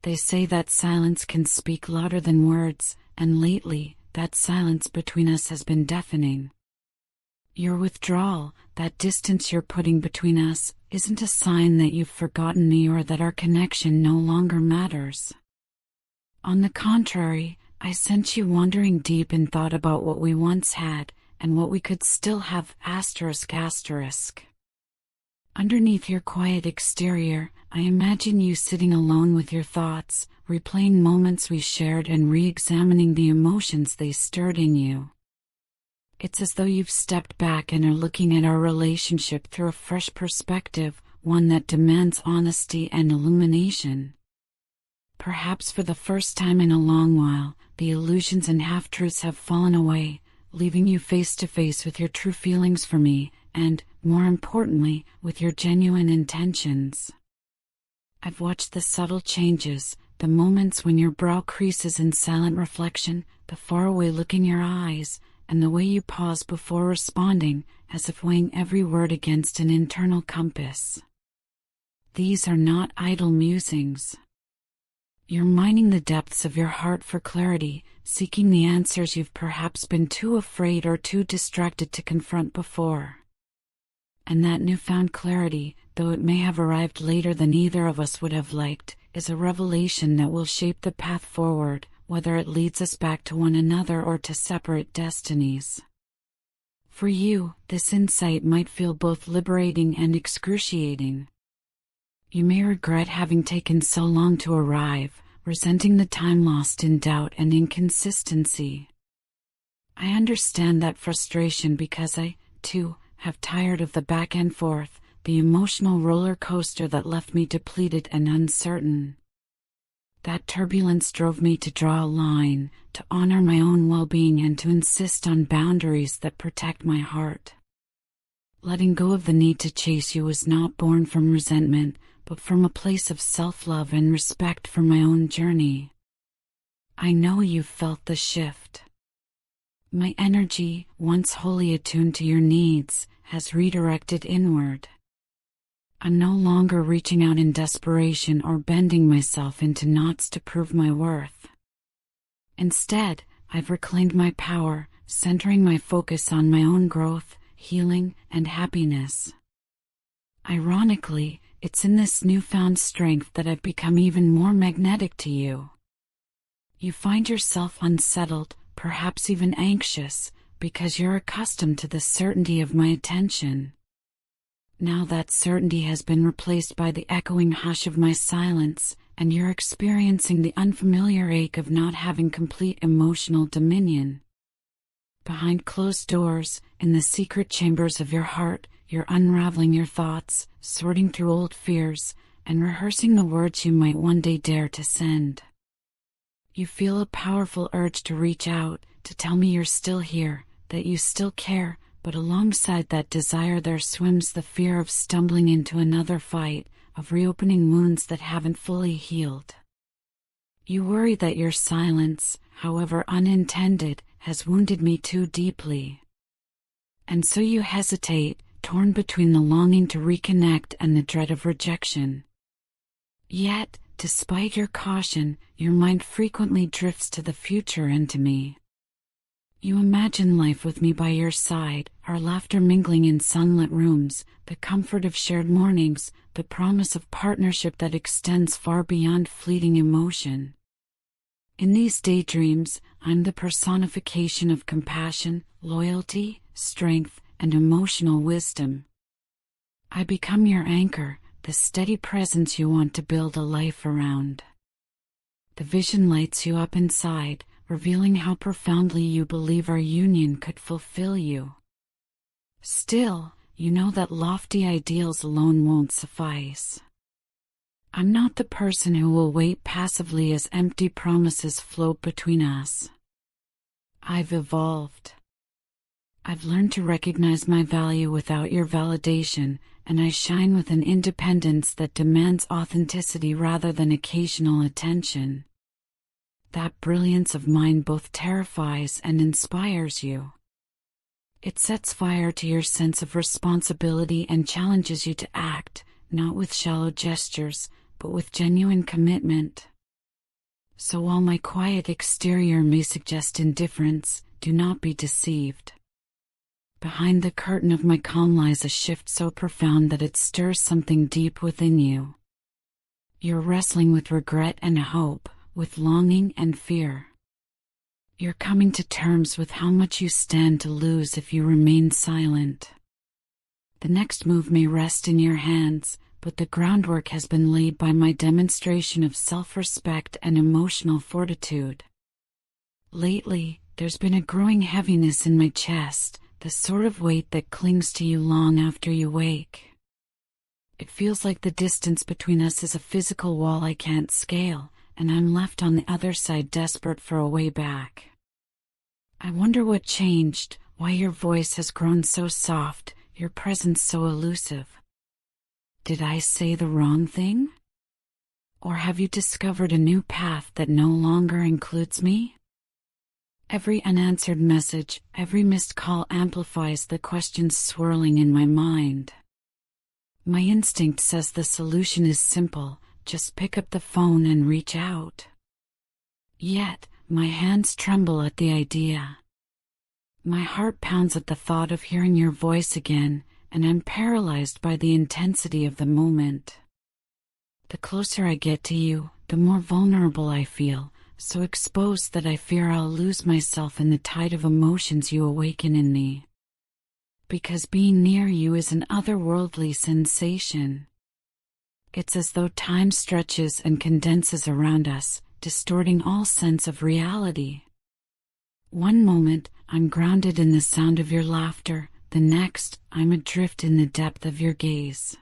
They say that silence can speak louder than words, and lately, that silence between us has been deafening. Your withdrawal, that distance you're putting between us, isn't a sign that you've forgotten me or that our connection no longer matters. On the contrary, I sense you wandering deep in thought about what we once had, and what we could still have ***. Underneath your quiet exterior, I imagine you sitting alone with your thoughts, replaying moments we shared and re-examining the emotions they stirred in you. It's as though you've stepped back and are looking at our relationship through a fresh perspective, one that demands honesty and illumination. Perhaps for the first time in a long while, the illusions and half-truths have fallen away, leaving you face to face with your true feelings for me, and, more importantly, with your genuine intentions. I've watched the subtle changes, the moments when your brow creases in silent reflection, the faraway look in your eyes, and the way you pause before responding, as if weighing every word against an internal compass. These are not idle musings. You're mining the depths of your heart for clarity, seeking the answers you've perhaps been too afraid or too distracted to confront before. And that newfound clarity, though it may have arrived later than either of us would have liked, is a revelation that will shape the path forward, whether it leads us back to one another or to separate destinies. For you, this insight might feel both liberating and excruciating. You may regret having taken so long to arrive, resenting the time lost in doubt and inconsistency. I understand that frustration because I, too, have tired of the back and forth, the emotional roller coaster that left me depleted and uncertain. That turbulence drove me to draw a line, to honor my own well-being and to insist on boundaries that protect my heart. Letting go of the need to chase you was not born from resentment, but from a place of self-love and respect for my own journey. I know you've felt the shift. My energy, once wholly attuned to your needs, has redirected inward. I'm no longer reaching out in desperation or bending myself into knots to prove my worth. Instead, I've reclaimed my power, centering my focus on my own growth, healing, and happiness. Ironically, it's in this newfound strength that I've become even more magnetic to you. You find yourself unsettled, perhaps even anxious, because you're accustomed to the certainty of my attention. Now that certainty has been replaced by the echoing hush of my silence, and you're experiencing the unfamiliar ache of not having complete emotional dominion. Behind closed doors, in the secret chambers of your heart, you're unraveling your thoughts, sorting through old fears, and rehearsing the words you might one day dare to send. You feel a powerful urge to reach out, to tell me you're still here, that you still care, but alongside that desire there swims the fear of stumbling into another fight, of reopening wounds that haven't fully healed. You worry that your silence, however unintended, has wounded me too deeply. And so you hesitate, torn between the longing to reconnect and the dread of rejection. Yet, despite your caution, your mind frequently drifts to the future and to me. You imagine life with me by your side, our laughter mingling in sunlit rooms, the comfort of shared mornings, the promise of partnership that extends far beyond fleeting emotion. In these daydreams, I'm the personification of compassion, loyalty, strength, and emotional wisdom. I become your anchor, the steady presence you want to build a life around. The vision lights you up inside, revealing how profoundly you believe our union could fulfill you. Still, you know that lofty ideals alone won't suffice. I'm not the person who will wait passively as empty promises float between us. I've evolved. I've learned to recognize my value without your validation, and I shine with an independence that demands authenticity rather than occasional attention. That brilliance of mine both terrifies and inspires you. It sets fire to your sense of responsibility and challenges you to act, not with shallow gestures, but with genuine commitment. So while my quiet exterior may suggest indifference, do not be deceived. Behind the curtain of my calm lies a shift so profound that it stirs something deep within you. You're wrestling with regret and hope, with longing and fear. You're coming to terms with how much you stand to lose if you remain silent. The next move may rest in your hands, but the groundwork has been laid by my demonstration of self-respect and emotional fortitude. Lately, there's been a growing heaviness in my chest, the sort of weight that clings to you long after you wake. It feels like the distance between us is a physical wall I can't scale, and I'm left on the other side desperate for a way back. I wonder what changed, why your voice has grown so soft, your presence so elusive. Did I say the wrong thing? Or have you discovered a new path that no longer includes me? Every unanswered message, every missed call amplifies the questions swirling in my mind. My instinct says the solution is simple, just pick up the phone and reach out. Yet, my hands tremble at the idea. My heart pounds at the thought of hearing your voice again, and I'm paralyzed by the intensity of the moment. The closer I get to you, the more vulnerable I feel, so exposed that I fear I'll lose myself in the tide of emotions you awaken in me. Because being near you is an otherworldly sensation. It's as though time stretches and condenses around us, distorting all sense of reality. One moment, I'm grounded in the sound of your laughter, the next, I'm adrift in the depth of your gaze.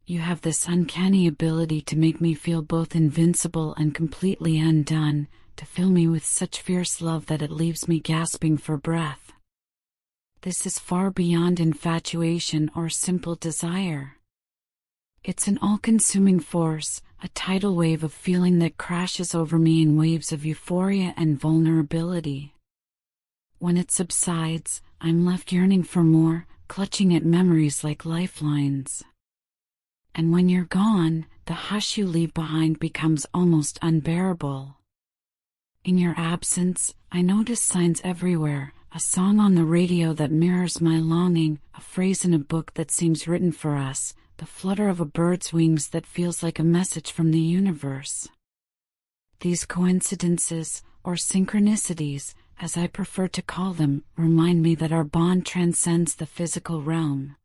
You have this uncanny ability to make me feel both invincible and completely undone, to fill me with such fierce love that it leaves me gasping for breath. This is far beyond infatuation or simple desire. It's an all-consuming force, a tidal wave of feeling that crashes over me in waves of euphoria and vulnerability. When it subsides, I'm left yearning for more, clutching at memories like lifelines. And when you're gone, the hush you leave behind becomes almost unbearable. In your absence, I notice signs everywhere, a song on the radio that mirrors my longing, a phrase in a book that seems written for us, the flutter of a bird's wings that feels like a message from the universe. These coincidences, or synchronicities, as I prefer to call them, remind me that our bond transcends the physical realm.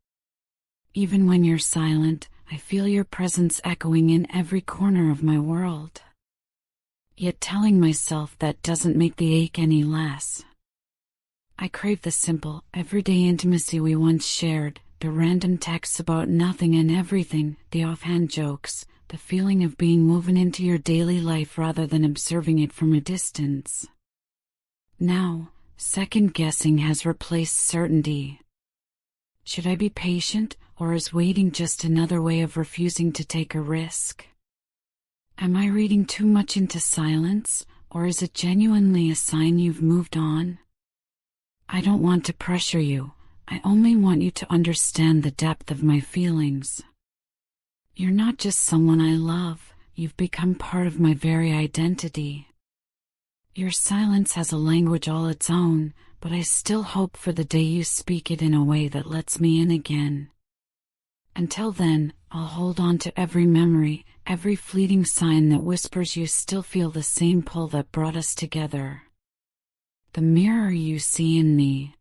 Even when you're silent, I feel your presence echoing in every corner of my world. Yet telling myself that doesn't make the ache any less. I crave the simple, everyday intimacy we once shared, the random texts about nothing and everything, the offhand jokes, the feeling of being woven into your daily life rather than observing it from a distance. Now, second-guessing has replaced certainty. Should I be patient, or is waiting just another way of refusing to take a risk? Am I reading too much into silence, or is it genuinely a sign you've moved on? I don't want to pressure you, I only want you to understand the depth of my feelings. You're not just someone I love, you've become part of my very identity. Your silence has a language all its own, but I still hope for the day you speak it in a way that lets me in again. Until then, I'll hold on to every memory, every fleeting sign that whispers you still feel the same pull that brought us together. The mirror you see in me.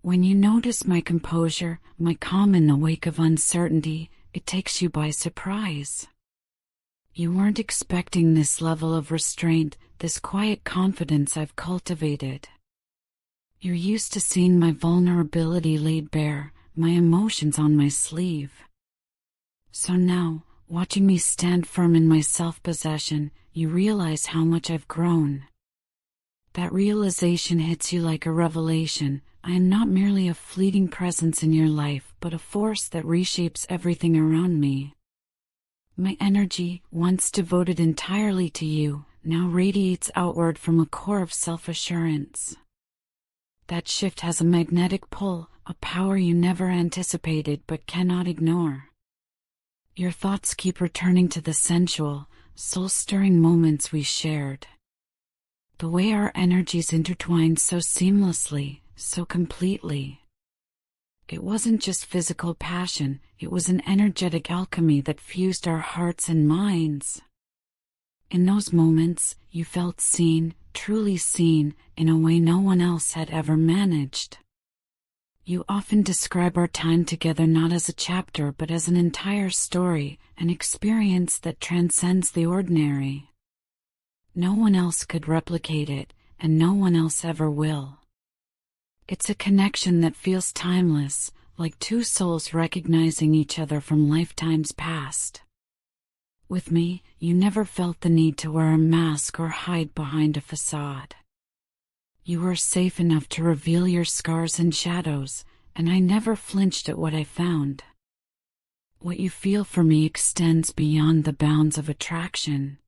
When you notice my composure, my calm in the wake of uncertainty, it takes you by surprise. You weren't expecting this level of restraint, this quiet confidence I've cultivated. You're used to seeing my vulnerability laid bare, my emotions on my sleeve. So now, watching me stand firm in my self-possession, you realize how much I've grown. That realization hits you like a revelation. I am not merely a fleeting presence in your life, but a force that reshapes everything around me. My energy, once devoted entirely to you, now radiates outward from a core of self-assurance. That shift has a magnetic pull, a power you never anticipated but cannot ignore. Your thoughts keep returning to the sensual, soul-stirring moments we shared. The way our energies intertwined so seamlessly, so completely. It wasn't just physical passion, it was an energetic alchemy that fused our hearts and minds. In those moments, you felt seen, truly seen, in a way no one else had ever managed. You often describe our time together not as a chapter but as an entire story, an experience that transcends the ordinary. No one else could replicate it, and no one else ever will. It's a connection that feels timeless, like two souls recognizing each other from lifetimes past. With me, you never felt the need to wear a mask or hide behind a facade. You were safe enough to reveal your scars and shadows, and I never flinched at what I found. What you feel for me extends beyond the bounds of attraction.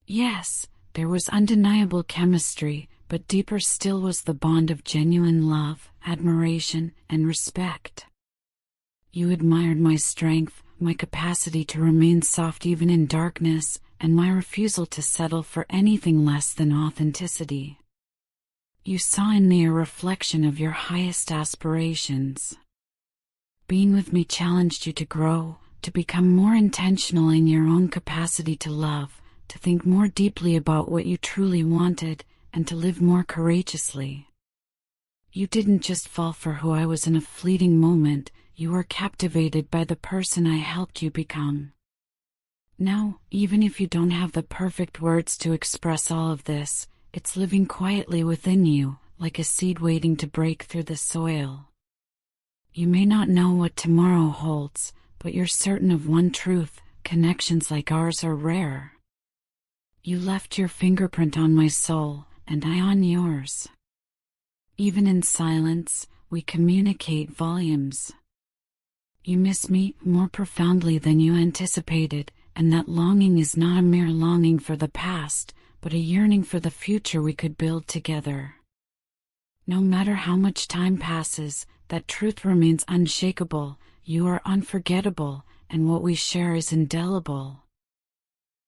Yes, there was undeniable chemistry, but deeper still was the bond of genuine love, admiration, and respect. You admired my strength, my capacity to remain soft even in darkness, and my refusal to settle for anything less than authenticity. You saw in me a reflection of your highest aspirations. Being with me challenged you to grow, to become more intentional in your own capacity to love, to think more deeply about what you truly wanted, and to live more courageously. You didn't just fall for who I was in a fleeting moment, you were captivated by the person I helped you become. Now, even if you don't have the perfect words to express all of this, it's living quietly within you, like a seed waiting to break through the soil. You may not know what tomorrow holds, but you're certain of one truth: connections like ours are rare. You left your fingerprint on my soul, and I on yours. Even in silence, we communicate volumes. You miss me more profoundly than you anticipated, and that longing is not a mere longing for the past, but a yearning for the future we could build together. No matter how much time passes, that truth remains unshakable. You are unforgettable, and what we share is indelible.